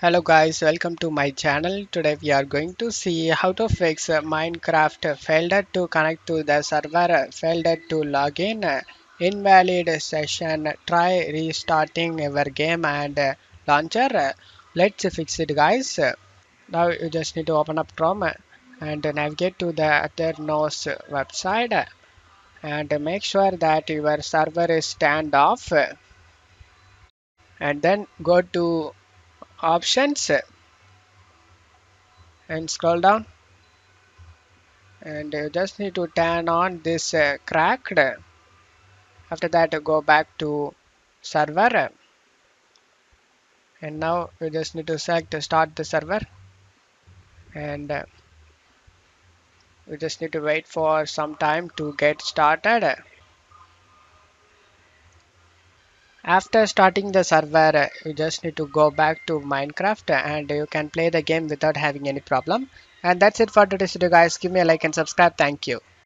Hello guys, welcome to my channel. Today we are going to see how to fix Minecraft failed to connect to the server, failed to log in, invalid session, try restarting your game and launcher. Let's fix it guys. Now you just need to open up Chrome and navigate to the Ethernos website and make sure that your server is turned off and then go to options and scroll down and you just need to turn on this cracked. After that go back to server and now you just need to select start the server and you just need to wait for some time to get started. After starting the server you just need to go back to Minecraft and you can play the game without having any problem. And that's it for today's video guys. Give me a like and subscribe. Thank you.